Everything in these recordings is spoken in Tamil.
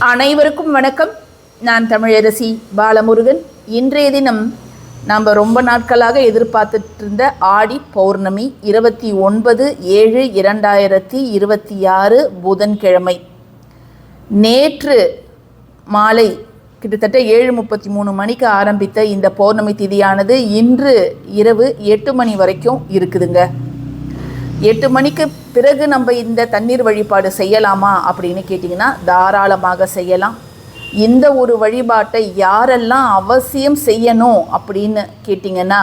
அனைவருக்கும் வணக்கம். நான் தமிழரசி பாலமுருகன். இன்றைய தினம் நாம் ரொம்ப நாட்களாக எதிர்பார்த்துட்டு இருந்த ஆடி பௌர்ணமி 29/7/2026 புதன்கிழமை. நேற்று மாலை கிட்டத்தட்ட 7:33 மணிக்கு ஆரம்பித்த இந்த பௌர்ணமி திதியானது இன்று இரவு 8 மணி வரைக்கும் இருக்குதுங்க. 8 மணிக்கு பிறகு நம்ம இந்த தண்ணீர் வழிபாடு செய்யலாமா அப்படின்னு கேட்டிங்கன்னா தாராளமாக செய்யலாம். இந்த ஒரு வழிபாட்டை யாரெல்லாம் அவசியம் செய்யணும் அப்படின்னு கேட்டிங்கன்னா,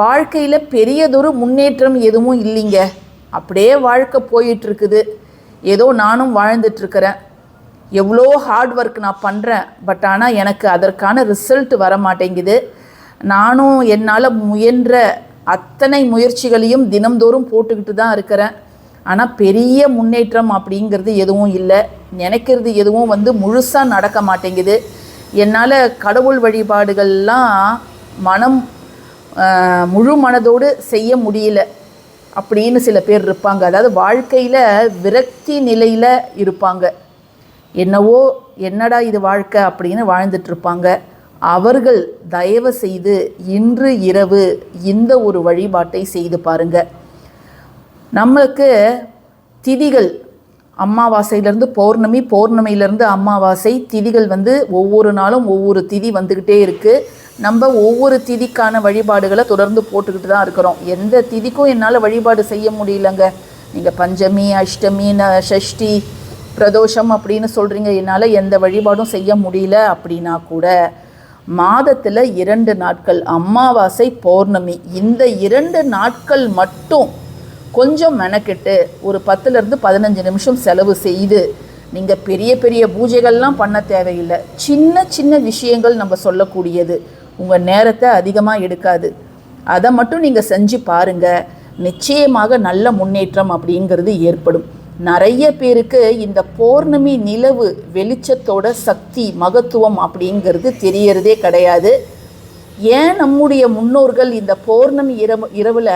வாழ்க்கையில் பெரியதொரு முன்னேற்றம் எதுவும் இல்லைங்க, அப்படியே வாழ்க்கை போயிட்டுருக்குது, ஏதோ நானும் வாழ்ந்துட்டுருக்கிறேன், எவ்வளோ ஹார்ட் ஒர்க் நான் பண்ணுறேன், பட் ஆனால் எனக்கு அதற்கான ரிசல்ட் வர மாட்டேங்குது, நானும் என்னால் முயன்ற அத்தனை முயற்சிகளையும் தினம்தோறும் போட்டுக்கிட்டு தான் இருக்கிறேன், ஆனால் பெரிய முன்னேற்றம் அப்படிங்கிறது எதுவும் இல்லை, நினைக்கிறது எதுவும் முழுசாக நடக்க மாட்டேங்குது, என்னால் கடவுள் வழிபாடுகள்லாம் முழு மனதோடு செய்ய முடியல அப்படின்னு சில பேர் இருப்பாங்க. அதாவது வாழ்க்கையில் விரக்தி நிலையில் இருப்பாங்க. என்னவோ என்னடா இது வாழ்க்கை அப்படின்னு வாழ்ந்துட்டுருப்பாங்க. அவர்கள் தயவு செய்து இன்று இரவு இந்த ஒரு வழிபாட்டை செய்து பாருங்க. நம்மளுக்கு திதிகள் அமாவாசையிலேருந்து பௌர்ணமி, பௌர்ணமியிலேருந்து அமாவாசை, திதிகள் ஒவ்வொரு நாளும் ஒவ்வொரு திதி வந்துக்கிட்டே இருக்குது. நம்ம ஒவ்வொரு திதிக்கான வழிபாடுகளை தொடர்ந்து போட்டுக்கிட்டு தான் இருக்கிறோம். எந்த திதிக்கும் என்னால் வழிபாடு செய்ய முடியலங்க. நீங்கள் பஞ்சமி, அஷ்டமி, ஷஷ்டி, பிரதோஷம் அப்படின்னு சொல்கிறீங்க, என்னால் எந்த வழிபாடும் செய்ய முடியல அப்படின்னா கூட மாதத்தில் 2 நாட்கள் அமாவாசை, பௌர்ணமி, இந்த 2 நாட்கள் மட்டும் கொஞ்சம் மெனக்கெட்டு ஒரு 10லேருந்து 15 நிமிஷம் செலவு செய்து, நீங்கள் பெரிய பெரிய பூஜைகள்லாம் பண்ண தேவையில்லை, சின்ன சின்ன விஷயங்கள் நம்ம சொல்லக்கூடியது, உங்கள் நேரத்தை அதிகமாக எடுக்காது, அதை மட்டும் நீங்கள் செஞ்சு பாருங்கள். நிச்சயமாக நல்ல முன்னேற்றம் அப்படிங்கிறது ஏற்படும். நிறைய பேருக்கு இந்த பௌர்ணமி நிலவு வெளிச்சத்தோட சக்தி, மகத்துவம் அப்படிங்கிறது தெரியறதே கிடையாது. ஏன் நம்முடைய முன்னோர்கள் இந்த பௌர்ணமி இரவில்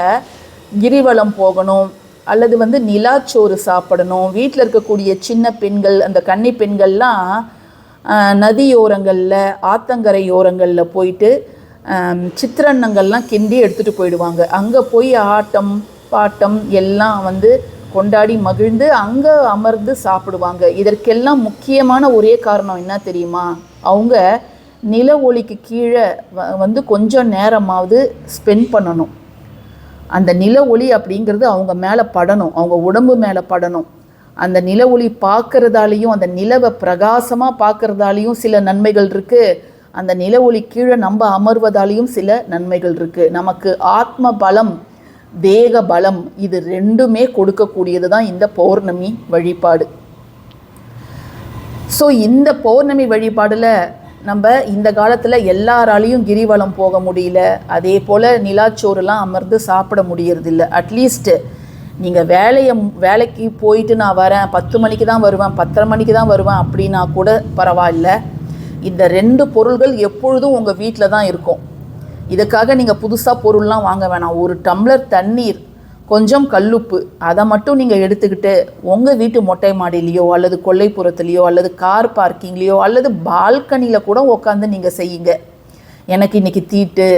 கிரிவலம் போகணும், அல்லது நிலாச்சோறு சாப்பிடணும், வீட்டில் இருக்கக்கூடிய சின்ன பெண்கள், அந்த கன்னி பெண்கள்லாம் நதியோரங்களில், ஆத்தங்கரையோரங்களில் போயிட்டு சித்திரன்னங்கள்லாம் கிண்டி எடுத்துகிட்டு போயிடுவாங்க. அங்கே போய் ஆட்டம் பாட்டம் எல்லாம் கொண்டாடி மகிழ்ந்து அங்கே அமர்ந்து சாப்பிடுவாங்க. இதற்கெல்லாம் முக்கியமான ஒரே காரணம் என்ன தெரியுமா? அவங்க நில ஒளிக்கு கீழே கொஞ்சம் நேரமாவது ஸ்பெண்ட் பண்ணணும். அந்த நில ஒளி அப்படிங்கிறது அவங்க மேலே படணும், அவங்க உடம்பு மேலே படணும். அந்த நில ஒளி பார்க்கறதாலையும், அந்த நிலவை பிரகாசமாக பார்க்கறதாலையும் சில நன்மைகள் இருக்குது. அந்த நில ஒளி கீழே நம்ம அமர்வதாலையும் சில நன்மைகள் இருக்குது. நமக்கு ஆத்ம பலம், தேக பலம், இது ரெண்டுமே கொடுக்கக்கூடியது தான் இந்த பௌர்ணமி வழிபாடு. ஸோ இந்த பௌர்ணமி வழிபாடில் நம்ம இந்த காலத்தில் எல்லாராலையும் கிரிவலம் போக முடியல, அதே போல் நிலாச்சோறுலாம் அமர்ந்து சாப்பிட முடியறதில்ல. அட்லீஸ்ட்டு நீங்கள் வேலைக்கு போயிட்டு நான் வரேன், 10 மணிக்கு தான் வருவேன், 10:30 மணிக்கு தான் வருவேன் அப்படின்னா கூட பரவாயில்ல. இந்த 2 பொருள்கள் எப்பொழுதும் உங்கள் வீட்டில் தான் இருக்கும். இதுக்காக நீங்கள் புதுசாக பொருள்லாம் வாங்க வேணாம். ஒரு டம்ளர் தண்ணீர், கொஞ்சம் கல்லுப்பு, அதை மட்டும் நீங்கள் எடுத்துக்கிட்டு உங்கள் வீட்டு மொட்டை மாடியிலையோ அல்லது கொல்லைப்புறத்துலையோ அல்லது கார் பார்க்கிங்லேயோ அல்லது பால்கனியில் கூட உட்காந்து நீங்கள் செய்யுங்க. எனக்கு இன்றைக்கி தீட்டு,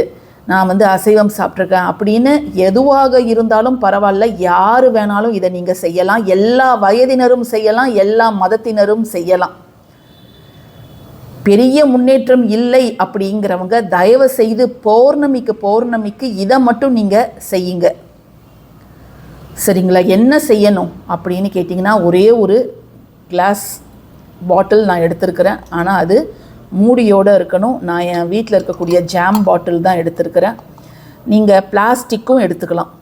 நான் அசைவம் சாப்பிட்ருக்கேன் அப்படின்னு எதுவாக இருந்தாலும் பரவாயில்ல, யார் வேணாலும் இதை நீங்கள் செய்யலாம். எல்லா வயதினரும் செய்யலாம், எல்லா மதத்தினரும் செய்யலாம். பெரிய முன்னேற்றம் இல்லை அப்படிங்கிறவங்க தயவு செய்து பௌர்ணமிக்கு இதை மட்டும் நீங்கள் செய்யுங்க, சரிங்களா? என்ன செய்யணும் அப்படின்னு கேட்டிங்கன்னா, ஒரே ஒரு கிளாஸ் பாட்டில் நான் எடுத்திருக்கிறேன், ஆனால் அது மூடியோடு இருக்கணும். நான் என் வீட்டில் இருக்கக்கூடிய ஜாம் பாட்டில் தான் எடுத்திருக்கிறேன். நீங்கள் பிளாஸ்டிக்கும் எடுத்துக்கலாம்,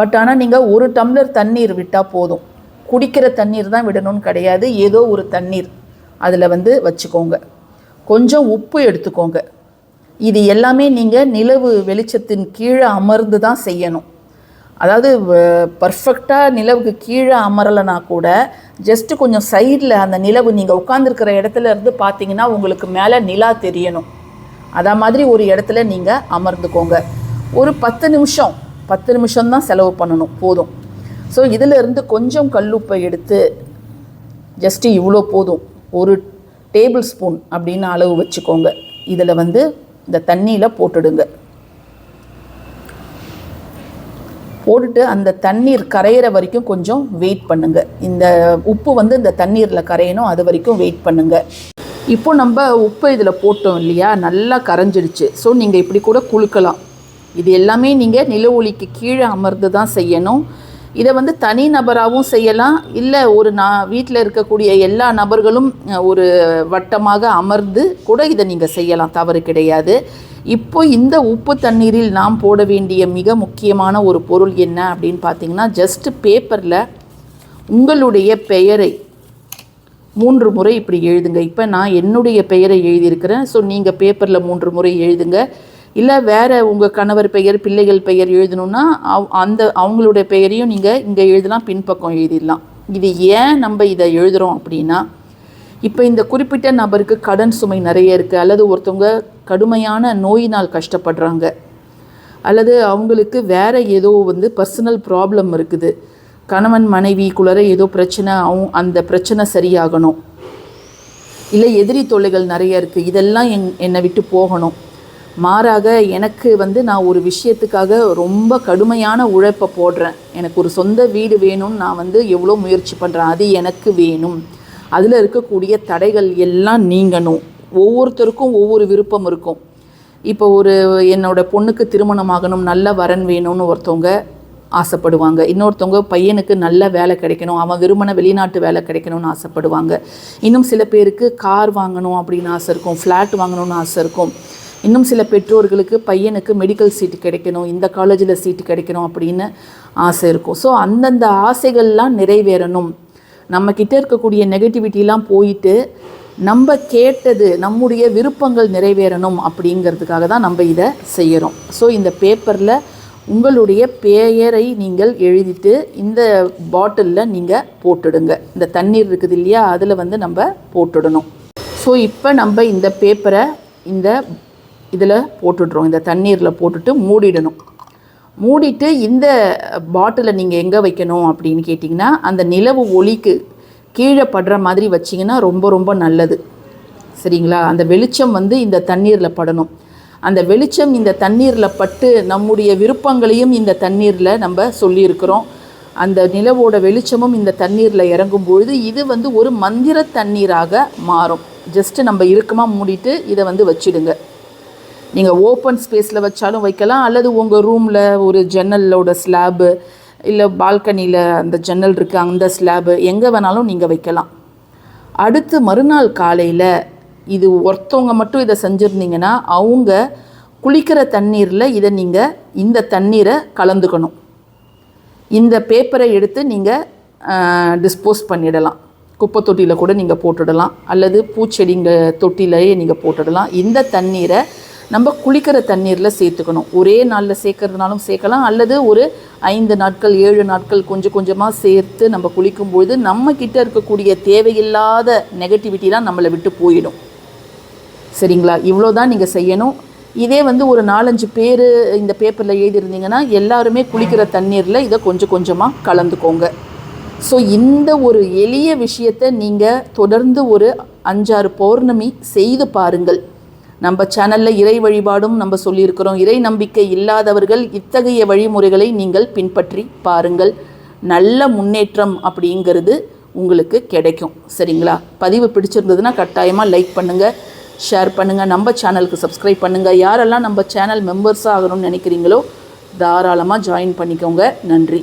பட் ஆனால் நீங்கள் 1 டம்ளர் தண்ணீர் விட்டால் போதும். குடிக்கிற தண்ணீர் தான் விடணும்னு கிடையாது, ஏதோ ஒரு தண்ணீர் அதில் வச்சுக்கோங்க. கொஞ்சம் உப்பு எடுத்துக்கோங்க. இது எல்லாமே நீங்கள் நிலவு வெளிச்சத்தின் கீழே அமர்ந்து தான் செய்யணும். அதாவது பர்ஃபெக்டாக நிலவுக்கு கீழே அமரலைனா கூட ஜஸ்ட்டு கொஞ்சம் சைடில் அந்த நிலவு நீங்கள் உட்காந்துருக்கிற இடத்துல இருந்து பார்த்தீங்கன்னா உங்களுக்கு மேலே நிலா தெரியணும். அதே மாதிரி ஒரு இடத்துல நீங்கள் அமர்ந்துக்கோங்க. ஒரு 10 நிமிஷம் தான் செலவு பண்ணணும், போதும். ஸோ இதிலிருந்து கொஞ்சம் கல்லுப்பை எடுத்து ஜஸ்ட்டு இவ்வளோ போதும், 1 டேபிள் ஸ்பூன் அப்படின்னு அளவு வச்சுக்கோங்க. இதில் வந்து இந்த தண்ணியில் போட்டுடுங்க. போட்டுட்டு அந்த தண்ணீர் கரையிற வரைக்கும் கொஞ்சம் வெயிட் பண்ணுங்கள். இந்த உப்பு வந்து இந்த தண்ணீரில் கரையணும், அது வரைக்கும் வெயிட் பண்ணுங்கள். இப்போ நம்ம உப்பு இதில் போட்டோம் இல்லையா, நல்லா கரைஞ்சிடுச்சு. ஸோ நீங்கள் இப்படி கூட குலுக்கலாம். இது எல்லாமே நீங்கள் நில ஒளிக்கு கீழே அமர்ந்து தான் செய்யணும். இதை வந்து தனி நபராகவும் செய்யலாம், இல்லை ஒரு வீட்டில் இருக்கக்கூடிய எல்லா நபர்களும் ஒரு வட்டமாக அமர்ந்து கூட இதை நீங்கள் செய்யலாம், தவறு கிடையாது. இப்போ இந்த உப்பு தண்ணீரில் நாம் போட வேண்டிய மிக முக்கியமான ஒரு பொருள் என்ன அப்படின்னு பார்த்தீங்கன்னா, ஜஸ்ட்டு பேப்பரில் உங்களுடைய பெயரை 3 முறை இப்படி எழுதுங்க. இப்போ நான் என்னுடைய பெயரை எழுதியிருக்கிறேன். ஸோ நீங்கள் பேப்பரில் 3 முறை எழுதுங்க. இல்லை வேறு உங்கள் கணவர் பெயர், பிள்ளைகள் பெயர் எழுதணுன்னா அவங்களுடைய பெயரையும் நீங்கள் இங்கே எழுதலாம், பின்பக்கம் எழுதிடலாம். இது ஏன் நம்ம இதை எழுதுகிறோம் அப்படின்னா, இப்போ இந்த குறிப்பிட்ட நபருக்கு கடன் சுமை நிறைய இருக்குது, அல்லது ஒருத்தவங்க கடுமையான நோயினால் கஷ்டப்படுறாங்க, அல்லது அவங்களுக்கு வேறு ஏதோ வந்து பர்சனல் ப்ராப்ளம் இருக்குது, கணவன் மனைவிக்குள்ளே ஏதோ பிரச்சனை, அந்த பிரச்சனை சரியாகணும், இல்லை எதிரி தொல்லைகள் நிறைய இருக்குது, இதெல்லாம் என்னை விட்டு போகணும். மாறாக எனக்கு வந்து நான் ஒரு விஷயத்துக்காக ரொம்ப கடுமையான உழைப்பை போடுறேன், எனக்கு ஒரு சொந்த வீடு வேணும்னு நான் வந்து எவ்வளோ முயற்சி பண்ணுறேன், அது எனக்கு வேணும், அதில் இருக்கக்கூடிய தடைகள் எல்லாம் நீங்கணும். ஒவ்வொருத்தருக்கும் ஒவ்வொரு விருப்பம் இருக்கும். இப்போ என்னோடய பொண்ணுக்கு திருமணம் ஆகணும், நல்ல வரன் வேணும்னு ஒருத்தவங்க ஆசைப்படுவாங்க. இன்னொருத்தவங்க பையனுக்கு நல்ல வேலை கிடைக்கணும், அவன் விரும்பின வெளிநாட்டு வேலை கிடைக்கணும்னு ஆசைப்படுவாங்க. இன்னும் சில பேருக்கு கார் வாங்கணும் அப்படின்னு ஆசை இருக்கும், ஃப்ளாட் வாங்கணும்னு ஆசை இருக்கும். இன்னும் சில பெற்றோர்களுக்கு பையனுக்கு மெடிக்கல் சீட்டு கிடைக்கணும், இந்த காலேஜில் சீட்டு கிடைக்கணும் அப்படின்னு ஆசை இருக்கும். ஸோ அந்தந்த ஆசைகள்லாம் நிறைவேறணும், நம்மக்கிட்ட இருக்கக்கூடிய நெகட்டிவிட்டிலாம் போயிட்டு நம்ம கேட்டது, நம்முடைய விருப்பங்கள் நிறைவேறணும் அப்படிங்கிறதுக்காக தான் நம்ம இதை செய்கிறோம். ஸோ இந்த பேப்பரில் உங்களுடைய பெயரை நீங்கள் எழுதிட்டு இந்த பாட்டிலில் நீங்கள் போட்டுடுங்க. இந்த தண்ணீர் இருக்குது இல்லையா, அதில் வந்து நம்ம போட்டுடணும். ஸோ இப்போ நம்ம இந்த பேப்பரை இதில் போட்டுடுறோம், இந்த தண்ணீரில் போட்டுட்டு மூடிடணும். மூடிட்டு இந்த பாட்டிலை நீங்கள் எங்கே வைக்கணும் அப்படின்னு கேட்டிங்கன்னா, அந்த நிலவு ஒளிக்கு கீழே படுற மாதிரி வச்சிங்கன்னா ரொம்ப ரொம்ப நல்லது. சரிங்களா? அந்த வெளிச்சம் வந்து இந்த தண்ணீரில் படணும். அந்த வெளிச்சம் இந்த தண்ணீரில் பட்டு நம்முடைய விருப்பங்களையும் இந்த தண்ணீரில் நம்ம சொல்லியிருக்கிறோம். அந்த நிலவோட வெளிச்சமும் இந்த தண்ணீரில் இறங்கும் பொழுது இது வந்து ஒரு மந்திர தண்ணீராக மாறும். ஜஸ்ட்டு நம்ம இறுக்கமாக மூடிட்டு இதை வந்து வச்சிடுங்க. நீங்கள் ஓப்பன் ஸ்பேஸில் வச்சாலும் வைக்கலாம், அல்லது உங்கள் ரூமில் ஒரு ஜன்னலோட ஸ்லாபு, இல்லை பால்கனியில் அந்த ஜன்னல் இருக்குது அந்த ஸ்லாபு, எங்கே வேணாலும் நீங்கள் வைக்கலாம். அடுத்து மறுநாள் காலையில் இது ஒருத்தவங்க மட்டும் இதை செஞ்சுருந்தீங்கன்னா, அவங்க குளிக்கிற தண்ணீரில் இந்த தண்ணீரை கலந்துக்கணும். இந்த பேப்பரை எடுத்து நீங்கள் டிஸ்போஸ் பண்ணிடலாம். குப்பை தொட்டியில் கூட நீங்கள் போட்டுடலாம், அல்லது பூச்செடிங்க தொட்டிலையே நீங்கள் போட்டுடலாம். இந்த தண்ணீரை நம்ம குளிக்கிற தண்ணீரில் சேர்த்துக்கணும். ஒரே நாளில் சேர்க்கறதுனாலும் சேர்க்கலாம், அல்லது ஒரு 5 நாட்கள் 7 நாட்கள் கொஞ்சம் கொஞ்சமாக சேர்த்து நம்ம குளிக்கும்பொழுது நம்மக்கிட்ட இருக்கக்கூடிய தேவையில்லாத நெகட்டிவிட்டிலாம் நம்மளை விட்டு போயிடும். சரிங்களா? இவ்வளோ தான் நீங்கள் செய்யணும். இதே வந்து ஒரு 4-5 பேர் இந்த பேப்பரில் எழுதியிருந்தீங்கன்னா எல்லாருமே குளிக்கிற தண்ணீரில் இதை கொஞ்சம் கொஞ்சமாக கலந்துக்கோங்க. ஸோ இந்த ஒரு எளிய விஷயத்தை நீங்கள் தொடர்ந்து ஒரு 5-6 பௌர்ணமி செய்து பாருங்கள். நம்ம சேனலில் இறை வழிபாடும் நம்ம சொல்லியிருக்கிறோம். இறை நம்பிக்கை இல்லாதவர்கள் இத்தகைய வழிமுறைகளை நீங்கள் பின்பற்றி பாருங்கள். நல்ல முன்னேற்றம் அப்படிங்கிறது உங்களுக்கு கிடைக்கும். சரிங்களா? பதிவு பிடிச்சிருந்ததுன்னா கட்டாயமாக லைக் பண்ணுங்கள், ஷேர் பண்ணுங்கள், நம்ம சேனலுக்கு சப்ஸ்கிரைப் பண்ணுங்கள். யாரெல்லாம் நம்ம சேனல் மெம்பர்ஸாக ஆகணும்னு நினைக்கிறீங்களோ தாராளமாக ஜாயின் பண்ணிக்கோங்க. நன்றி.